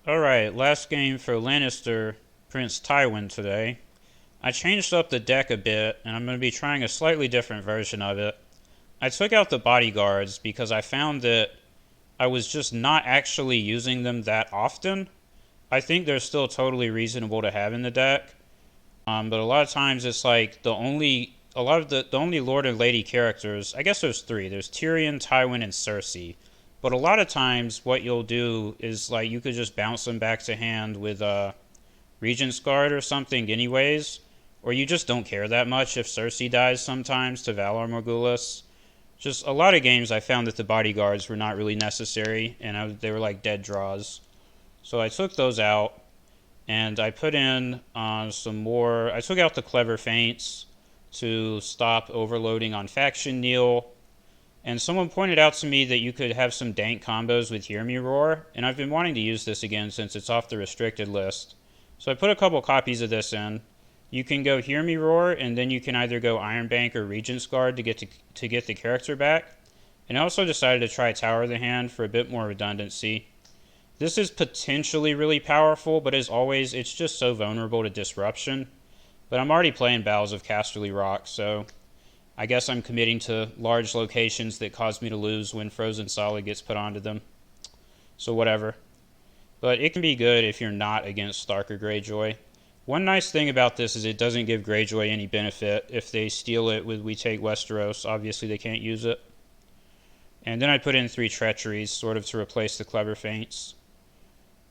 Alright, last game for Lannister Prince Tywin today. I changed up the deck a bit, and I'm going to be trying a slightly different version of it. I took out the bodyguards because I found that I was just not actually using them that often. I think they're still totally reasonable to have in the deck, but a lot of times it's like the only Lord and Lady characters. I guess there's three. There's Tyrion, Tywin, and Cersei. But a lot of times, what you'll do is like you could just bounce them back to hand with Regent's Guard or something, anyways, or you just don't care that much if Cersei dies sometimes to Valar Morghulis. Just a lot of games I found that the bodyguards were not really necessary, and they were like dead draws. So I took those out, and I put in some more. I took out the clever feints to stop overloading on faction kneel. And someone pointed out to me that you could have some dank combos with Hear Me Roar, and I've been wanting to use this again since it's off the restricted list. So I put a couple copies of this in. You can go Hear Me Roar, and then you can either go Iron Bank or Regent's Guard to get the character back. And I also decided to try Tower of the Hand for a bit more redundancy. This is potentially really powerful, but as always, it's just so vulnerable to disruption. But I'm already playing Battles of Casterly Rock, so I guess I'm committing to large locations that cause me to lose when Frozen Solid gets put onto them. So whatever. But it can be good if you're not against Stark or Greyjoy. One nice thing about this is it doesn't give Greyjoy any benefit. If they steal it with We Take Westeros, obviously they can't use it. And then I put in 3 treacheries, sort of to replace the clever feints.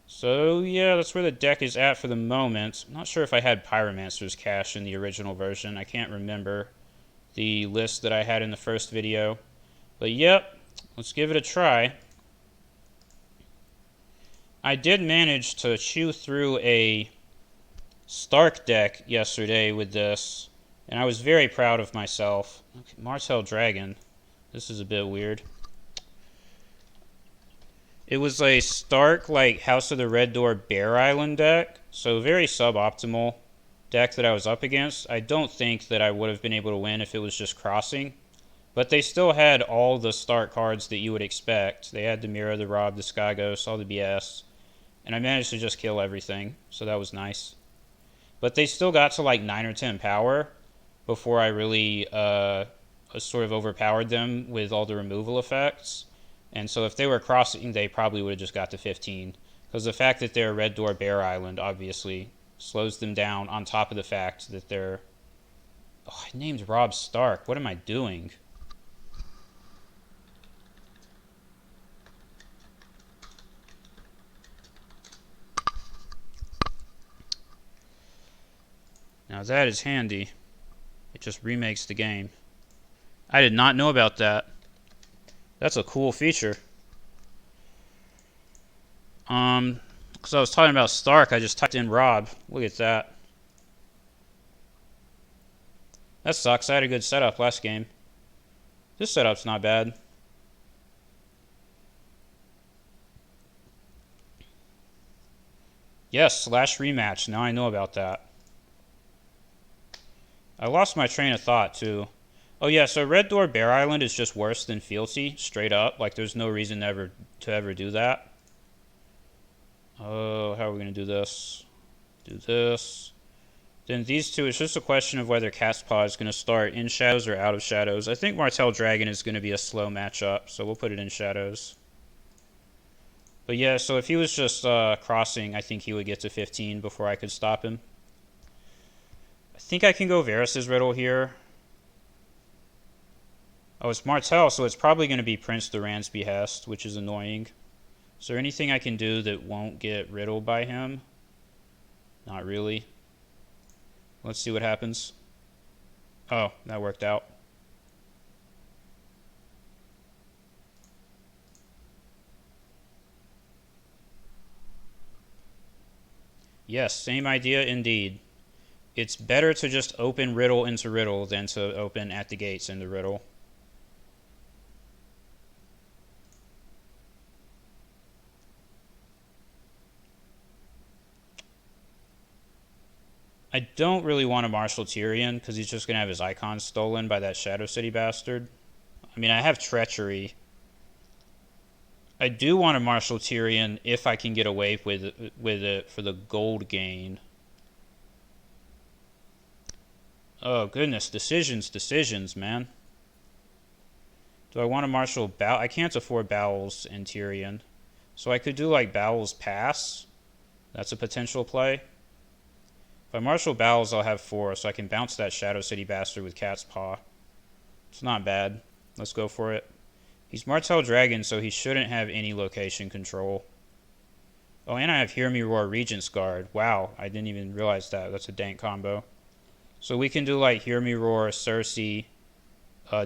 So yeah, that's where the deck is at for the moment. I'm not sure if I had Pyromancer's Cache in the original version. I can't remember the list that I had in the first video. But yep, let's give it a try. I did manage to chew through a Stark deck yesterday with this, and I was very proud of myself. Okay, Martell Dragon. This is a bit weird. It was a Stark, like, House of the Red Door Bear Island deck, so very suboptimal deck that I was up against. I don't think that I would have been able to win if it was just crossing, but they still had all the Stark cards that you would expect. They had the Mirror, the Rob, the Skagos, all the BS, and I managed to just kill everything, so that was nice. But they still got to like 9 or 10 power before I really sort of overpowered them with all the removal effects. And so if they were crossing, they probably would have just got to 15. Because the fact that they're Red Door Bear Island obviously slows them down, on top of the fact that they're... Oh, I named Rob Stark. What am I doing? Now that is handy. It just remakes the game. I did not know about that. That's a cool feature. Because I was talking about Stark, I just typed in Rob. Look at that. That sucks. I had a good setup last game. This setup's not bad. Yes, slash rematch. Now I know about that. I lost my train of thought, too. Oh yeah, so Red Door Bear Island is just worse than Fealty, straight up. Like, there's no reason to ever do that. Oh, how are we going to do this? Do this. Then these two, it's just a question of whether Catspaw is going to start in Shadows or out of Shadows. I think Martell Dragon is going to be a slow matchup, so we'll put it in Shadows. But yeah, so if he was just crossing, I think he would get to 15 before I could stop him. I think I can go Varys' Riddle here. Oh, it's Martell, so it's probably going to be Prince Duran's Behest, which is annoying. Is there anything I can do that won't get riddled by him? Not really. Let's see what happens. Oh, that worked out. Yes, same idea indeed. It's better to just open riddle into riddle than to open at the gates into riddle. I don't really want to Marshal Tyrion because he's just going to have his icon stolen by that Shadow City bastard. I mean, I have Treachery. I do want to marshal Tyrion if I can get away with it for the gold gain. Oh goodness, decisions, man. Do I want to marshal Bow? I can't afford Bowels and Tyrion, so I could do like Bowels Pass. That's a potential play. If I marshal Bowels, I'll have 4, so I can bounce that Shadow City Bastard with Cat's Paw. It's not bad. Let's go for it. He's Martell Dragon, so he shouldn't have any location control. Oh, and I have Hear Me Roar Regent's Guard. Wow, I didn't even realize that. That's a dank combo. So we can do like Hear Me Roar, Cersei,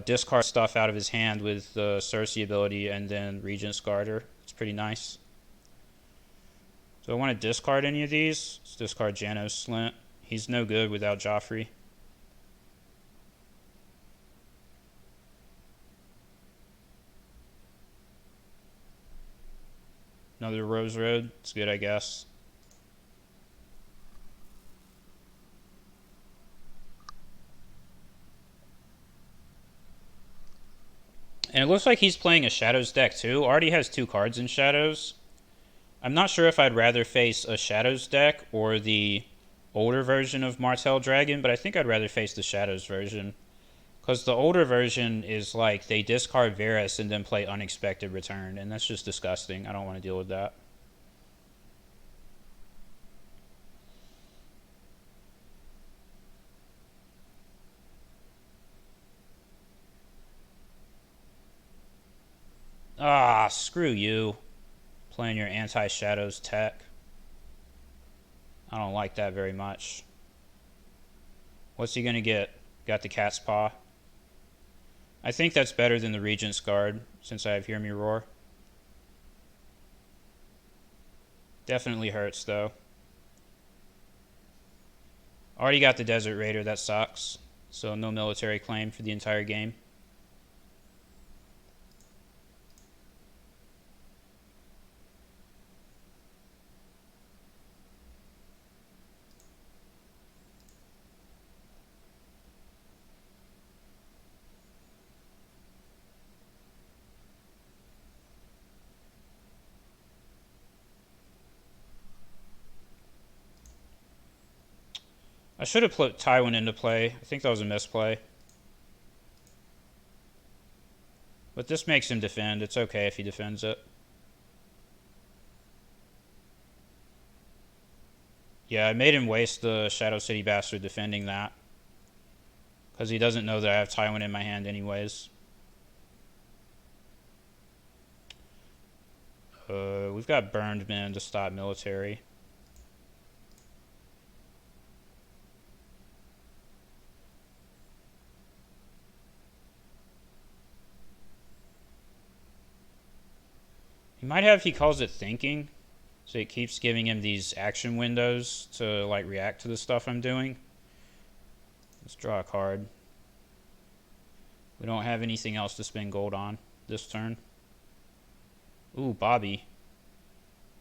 discard stuff out of his hand with the Cersei ability, and then Regent's Guarder. It's pretty nice. Do I want to discard any of these? Let's discard Janos Slint. He's no good without Joffrey. Another Rose Road. It's good, I guess. And it looks like he's playing a Shadows deck too. Already has 2 cards in Shadows. I'm not sure if I'd rather face a Shadows deck or the older version of Martell Dragon, but I think I'd rather face the Shadows version. Because the older version is like they discard Varys and then play Unexpected Return, and that's just disgusting. I don't want to deal with that. Ah, screw you. Playing your anti-Shadows tech. I don't like that very much. What's he going to get? Got the Cat's Paw. I think that's better than the Regent's Guard, since I have Hear Me Roar. Definitely hurts, though. Already got the Desert Raider, that sucks. So no military claim for the entire game. I should have put Tywin into play. I think that was a misplay. But this makes him defend. It's okay if he defends it. Yeah, I made him waste the Shadow City Bastard defending that. Because he doesn't know that I have Tywin in my hand anyways. We've got Burned Men to stop military. He might have, he calls it thinking. So it keeps giving him these action windows to like react to the stuff I'm doing. Let's draw a card. We don't have anything else to spend gold on this turn. Ooh, Bobby.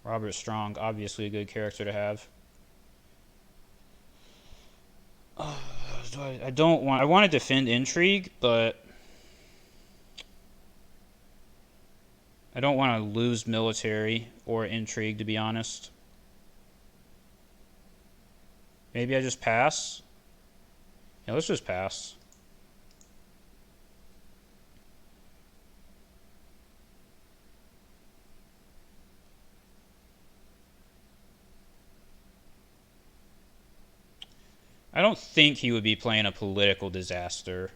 Robert Strong, obviously a good character to have. I don't want... I want to defend Intrigue, but... I don't want to lose military or Intrigue, to be honest. Maybe I just pass? Yeah, let's just pass. I don't think he would be playing a political disaster.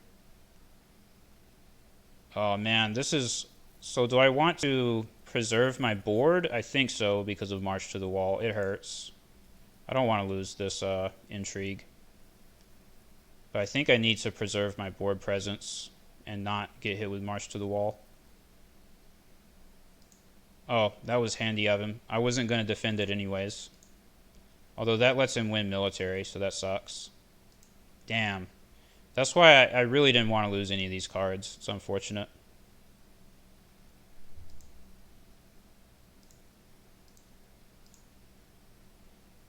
Oh man, this is... So do I want to preserve my board? I think so because of March to the Wall. It hurts. I don't want to lose this Intrigue. But I think I need to preserve my board presence and not get hit with March to the Wall. Oh, that was handy of him. I wasn't going to defend it anyways. Although that lets him win military, so that sucks. Damn. That's why I really didn't want to lose any of these cards. It's unfortunate.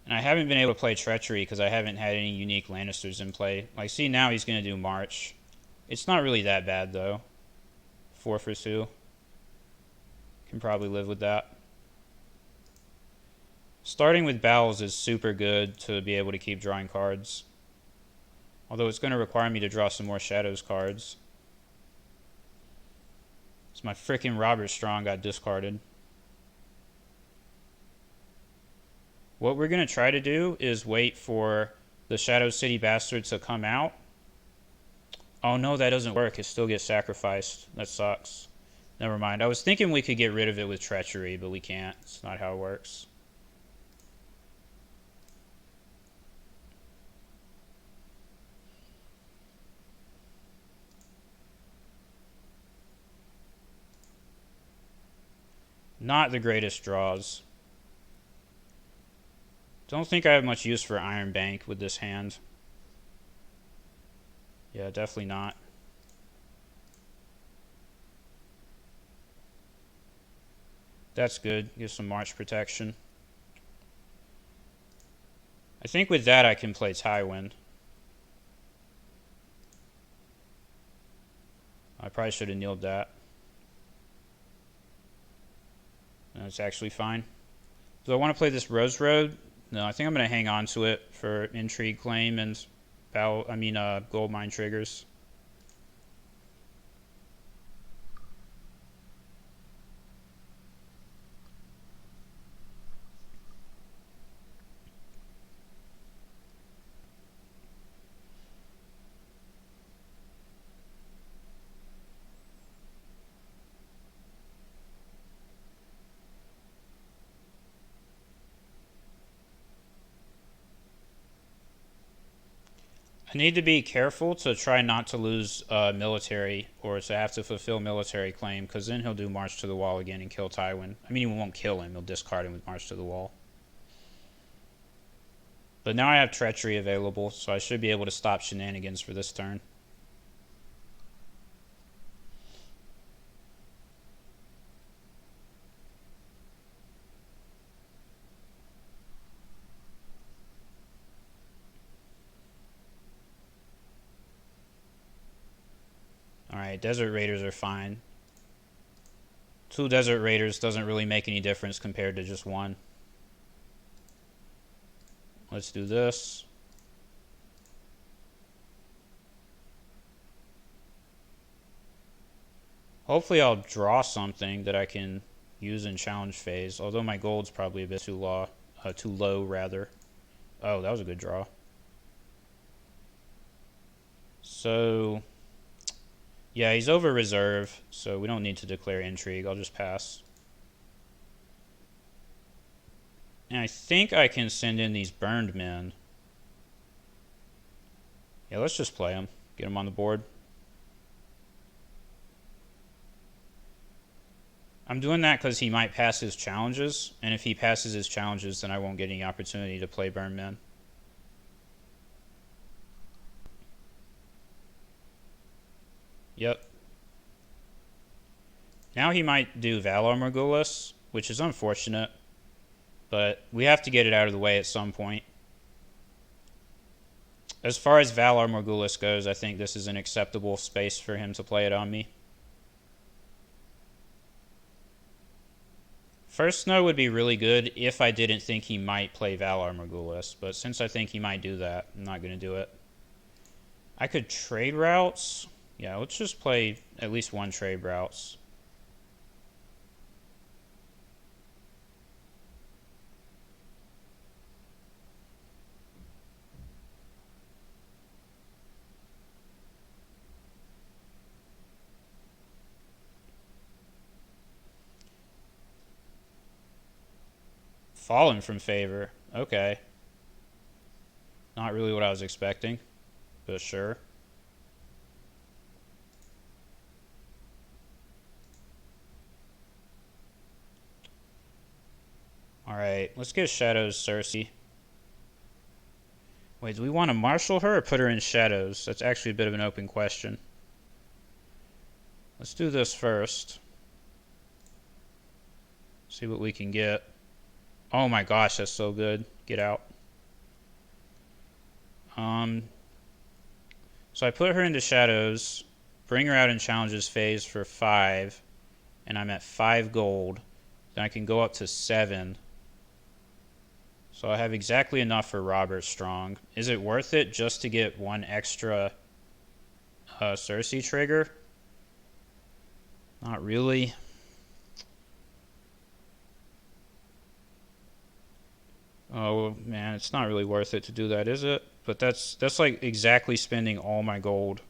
And I haven't been able to play Treachery because I haven't had any unique Lannisters in play. Like, see, now he's going to do March. It's not really that bad, though. 4 for 2. Can probably live with that. Starting with Bowels is super good to be able to keep drawing cards. Although it's going to require me to draw some more Shadows cards. So my frickin' Robert Strong got discarded. What we're going to try to do is wait for the Shadow City Bastard to come out. Oh no, that doesn't work. It still gets sacrificed. That sucks. Never mind. I was thinking we could get rid of it with Treachery, but we can't. It's not how it works. Not the greatest draws. Don't think I have much use for Iron Bank with this hand. Yeah, definitely not. That's good. Gives some March protection. I think with that I can play Tywin. I probably should have kneeled that. That's actually fine. Do I want to play this Rose Road? No, I think I'm going to hang on to it for Intrigue Claim and Gold Mine triggers. I need to be careful to try not to lose military or to have to fulfill military claim, because then he'll do March to the Wall again and kill Tywin. I mean, he won't kill him. He'll discard him with March to the Wall. But now I have Treachery available, so I should be able to stop shenanigans for this turn. Alright, Desert Raiders are fine. 2 Desert Raiders doesn't really make any difference compared to just 1. Let's do this. Hopefully I'll draw something that I can use in challenge phase, although my gold's probably a bit too low. Oh, that was a good draw. So, yeah, he's over reserve, so we don't need to declare Intrigue. I'll just pass. And I think I can send in these burned men. Yeah, let's just play them. Get them on the board. I'm doing that because he might pass his challenges, and if he passes his challenges, then I won't get any opportunity to play burn men. Yep. Now he might do Valar Morghulis, which is unfortunate, but we have to get it out of the way at some point. As far as Valar Morghulis goes, I think this is an acceptable space for him to play it on me. First Snow would be really good if I didn't think he might play Valar Morghulis, but since I think he might do that, I'm not going to do it. I could trade routes. Yeah, let's just play at least 1 trade routes. Fallen from favor. Okay. Not really what I was expecting, but sure. Alright, let's get Shadows Cersei. Wait, do we want to marshal her or put her in Shadows? That's actually a bit of an open question. Let's do this first. See what we can get. Oh my gosh, that's so good. Get out. So I put her into Shadows, bring her out in Challenges phase for 5, and I'm at 5 gold. Then I can go up to 7. So I have exactly enough for Robert Strong. Is it worth it just to get one extra Cersei trigger? Not really. Oh man, it's not really worth it to do that, is it? But that's like exactly spending all my gold.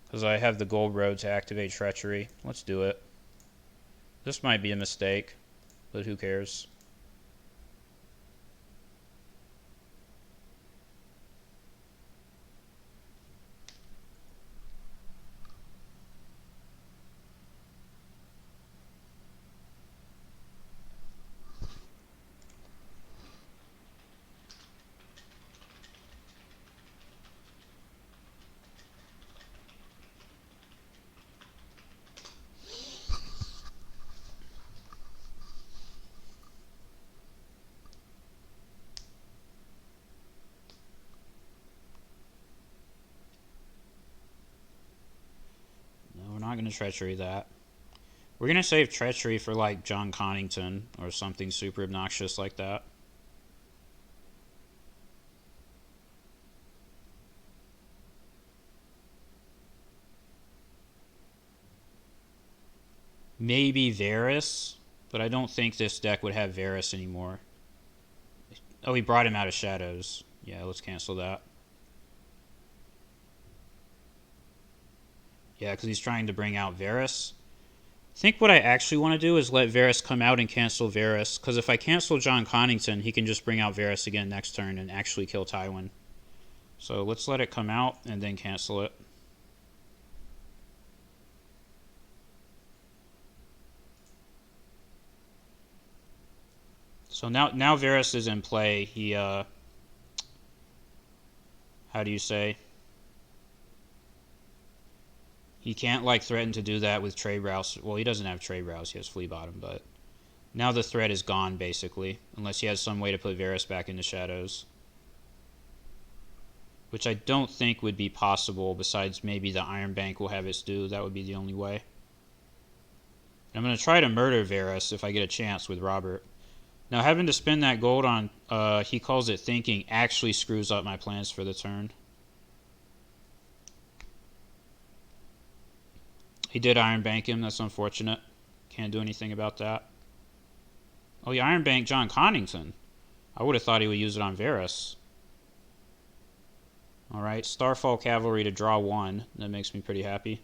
Because I have the gold road to activate treachery. Let's do it. This might be a mistake, but who cares? No, we're not going to treachery that. We're going to save treachery for like John Connington or something super obnoxious like that. Maybe Varys, but I don't think this deck would have Varys anymore. Oh, he brought him out of shadows. Yeah, let's cancel that. Yeah, because he's trying to bring out Varys. I think what I actually want to do is let Varys come out and cancel Varys, because if I cancel John Connington, he can just bring out Varys again next turn and actually kill Tywin. So let's let it come out and then cancel it. So now Varys is in play. He how do you say? He can't like threaten to do that with Trade Rouse. Well, he doesn't have Trade Rouse. He has Flea Bottom, but now the threat is gone basically, unless he has some way to put Varys back into shadows, which I don't think would be possible. Besides, maybe the Iron Bank will have its due. That would be the only way. I'm gonna try to murder Varys if I get a chance with Robert. Now, having to spend that gold on, he calls it thinking, actually screws up my plans for the turn. He did Iron Bank him. That's unfortunate. Can't do anything about that. Oh, he Iron Bank John Connington. I would have thought he would use it on Varys. Alright, Starfall Cavalry to draw 1. That makes me pretty happy.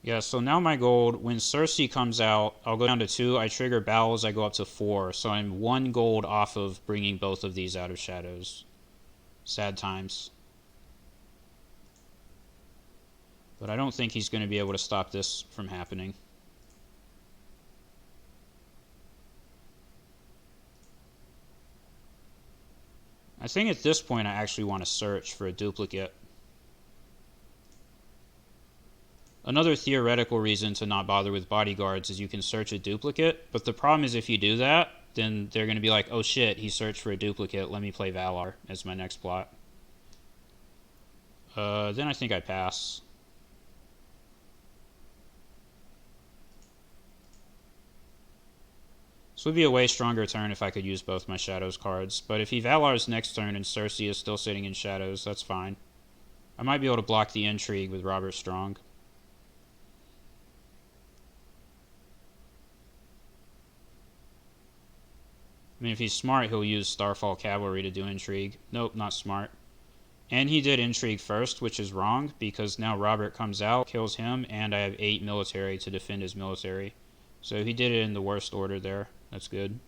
Yeah, so now my gold, when Cersei comes out, I'll go down to 2. I trigger Bowels, I go up to 4. So I'm 1 gold off of bringing both of these out of shadows. Sad times. But I don't think he's going to be able to stop this from happening. I think at this point I actually want to search for a duplicate. Another theoretical reason to not bother with bodyguards is you can search a duplicate, but the problem is if you do that, then they're going to be like, oh shit, he searched for a duplicate, let me play Valar as my next plot. Then I think I pass. This would be a way stronger turn if I could use both my Shadows cards, but if he Valars next turn and Cersei is still sitting in Shadows, that's fine. I might be able to block the intrigue with Robert Strong. I mean, if he's smart, he'll use Starfall Cavalry to do intrigue. Nope, not smart. And he did intrigue first, which is wrong, because now Robert comes out, kills him, and I have 8 military to defend his military. So he did it in the worst order there. That's good.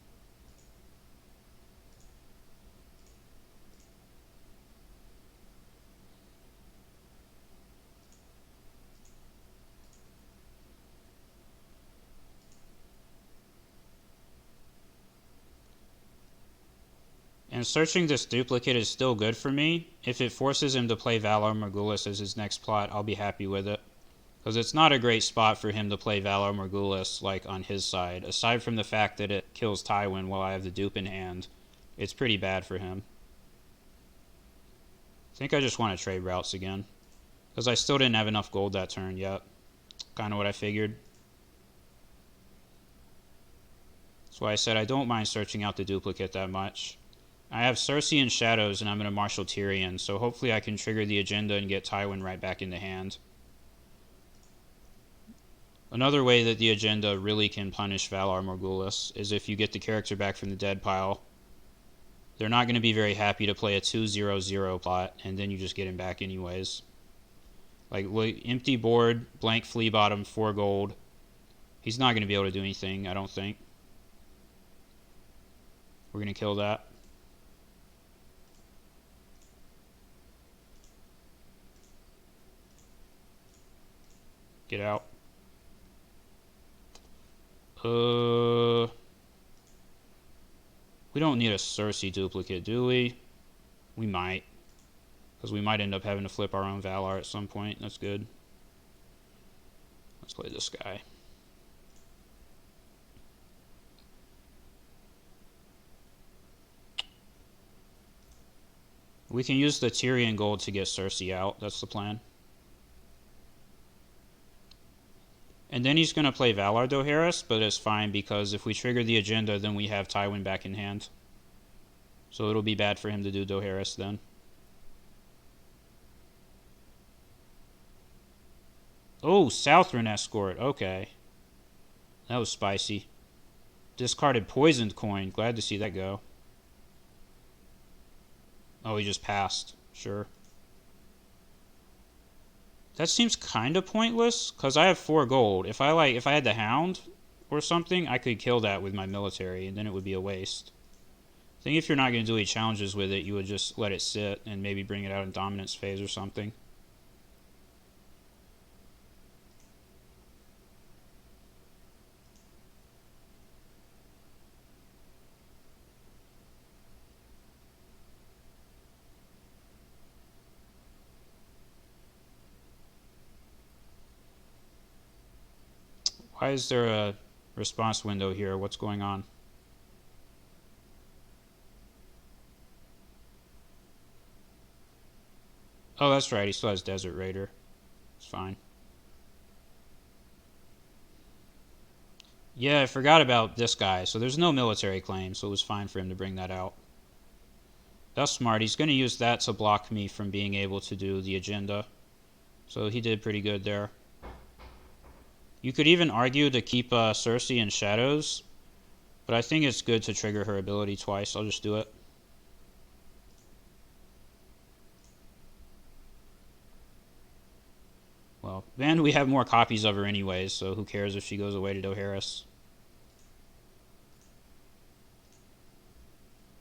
And searching this duplicate is still good for me. If it forces him to play Valar Morghulis as his next plot, I'll be happy with it. Because it's not a great spot for him to play Valar Morghulis, like, on his side. Aside from the fact that it kills Tywin while I have the dupe in hand, it's pretty bad for him. think I just want to trade routes again. Because I still didn't have enough gold that turn yet. Kind of what I figured. That's why I said I don't mind searching out the duplicate that much. I have Cersei and Shadows, and I'm going to Marshal Tyrion, so hopefully I can trigger the agenda and get Tywin right back into hand. Another way that the agenda really can punish Valar Morghulis is if you get the character back from the dead pile. They're not going to be very happy to play a 2-0-0 plot, and then you just get him back anyways. Like, empty board, blank flea bottom, 4 gold. He's not going to be able to do anything, I don't think. We're going to kill that. Get out. We don't need a Cersei duplicate, do we? We might. Because we might end up having to flip our own Valar at some point. That's good. Let's play this guy. We can use the Tyrion gold to get Cersei out. That's the plan. And then he's going to play Valar Dohaeris, but it's fine because if we trigger the agenda, then we have Tywin back in hand. So it'll be bad for him to do Dohaeris then. Oh, Southern Escort. Okay. That was spicy. Discarded Poisoned Coin. Glad to see that go. Oh, he just passed. Sure. That seems kind of pointless, because I have 4 gold. If I had the Hound or something, I could kill that with my military, and then it would be a waste. I think if you're not going to do any challenges with it, you would just let it sit and maybe bring it out in dominance phase or something. Why is there a response window here? What's going on? Oh, that's right. He still has Desert Raider. It's fine. Yeah, I forgot about this guy. So there's no military claim, so it was fine for him to bring that out. That's smart. He's going to use that to block me from being able to do the agenda. So he did pretty good there. You could even argue to keep Cersei in Shadows, but I think it's good to trigger her ability twice. I'll just do it. Well, and we have more copies of her anyways, so who cares if she goes away to Dohaeris.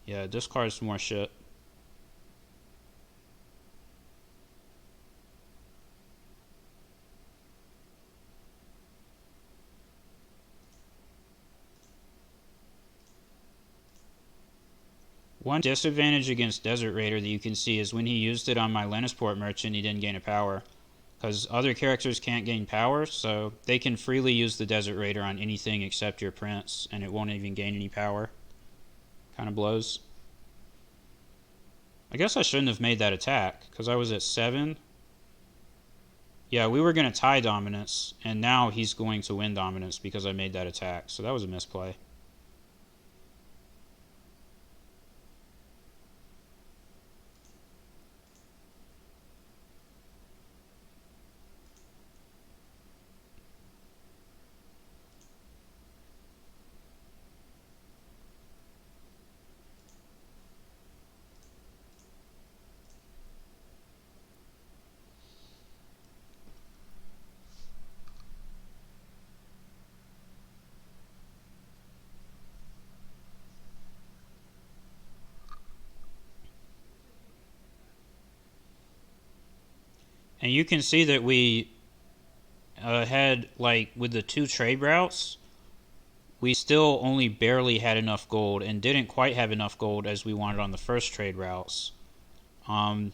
Yeah, discard some more shit. One disadvantage against Desert Raider that you can see is when he used it on my Lannisport merchant, he didn't gain a power. Because other characters can't gain power, so they can freely use the Desert Raider on anything except your prince, and it won't even gain any power. Kind of blows. I guess I shouldn't have made that attack, because I was at 7. Yeah, we were going to tie dominance, and now he's going to win dominance because I made that attack, so that was a misplay. And you can see that we had, like, with the 2 trade routes, we still only barely had enough gold and didn't quite have enough gold as we wanted on the first trade routes. How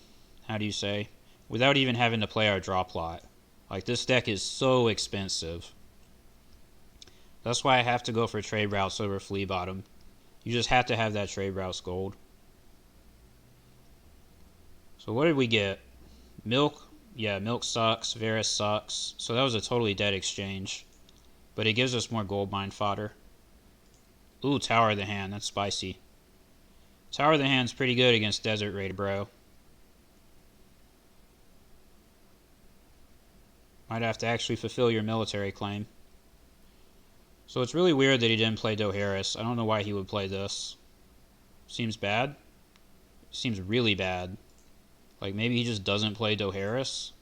do you say? Without even having to play our draw plot. Like, this deck is so expensive. That's why I have to go for trade routes over flea bottom. You just have to have that trade routes gold. So what did we get? Milk. Yeah, milk sucks. Varys sucks. So that was a totally dead exchange. But it gives us more gold mine fodder. Ooh, Tower of the Hand. That's spicy. Tower of the Hand's pretty good against Desert Raider, bro. Might have to actually fulfill your military claim. So it's really weird that he didn't play Dohaeris. I don't know why he would play this. Seems bad. Seems really bad. Like, maybe he just doesn't play Dohaeris?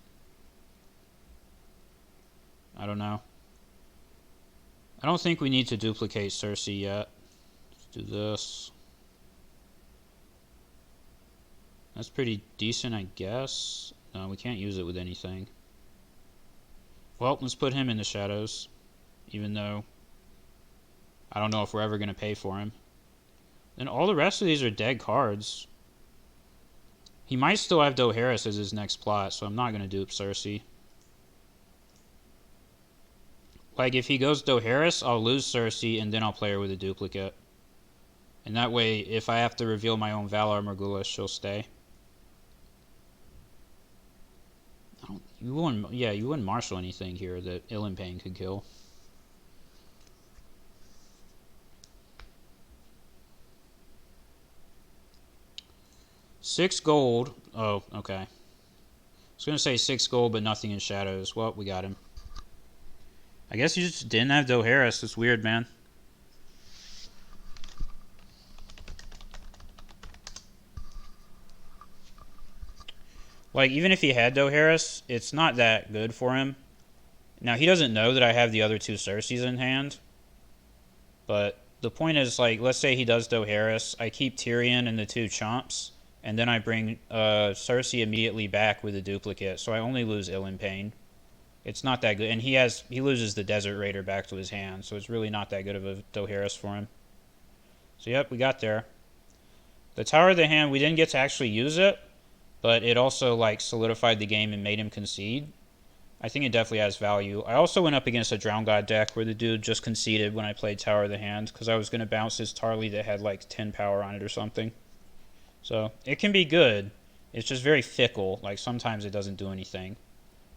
I don't know. I don't think we need to duplicate Cersei yet. Let's do this. That's pretty decent, I guess. No, we can't use it with anything. Well, let's put him in the shadows. Even though I don't know if we're ever going to pay for him. And all the rest of these are dead cards. He might still have Dohaeris as his next plot, so I'm not going to dupe Cersei. Like, if he goes Dohaeris, I'll lose Cersei, and then I'll play her with a duplicate. And that way, if I have to reveal my own Valar Morghulis, she'll stay. You wouldn't marshal anything here that Illimpain could kill. $6 gold. Oh, okay. I was going to say 6 gold, but nothing in shadows. Well, we got him. I guess you just didn't have Dohaeris. It's weird, man. Like, even if he had Dohaeris, it's not that good for him. Now, he doesn't know that I have the other 2 Cerseis in hand. But the point is, like, let's say he does Dohaeris. I keep Tyrion and the 2 chomps. And then I bring Cersei immediately back with a duplicate. So I only lose Illimpain. It's not that good. And he loses the Desert Raider back to his hand. So it's really not that good of a Dohaeris for him. So yep, we got there. The Tower of the Hand, we didn't get to actually use it. But it also, like, solidified the game and made him concede. I think it definitely has value. I also went up against a Drown God deck where the dude just conceded when I played Tower of the Hand. Because I was going to bounce his Tarly that had, like, 10 power on it or something. So, it can be good. It's just very fickle. Like, sometimes it doesn't do anything.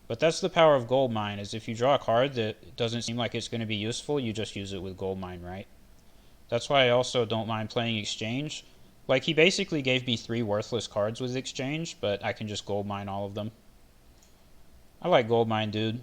But that's the power of Gold Mine, is if you draw a card that doesn't seem like it's going to be useful, you just use it with Gold Mine, right? That's why I also don't mind playing Exchange. Like, he basically gave me 3 worthless cards with Exchange, but I can just Gold Mine all of them. I like Gold Mine, dude.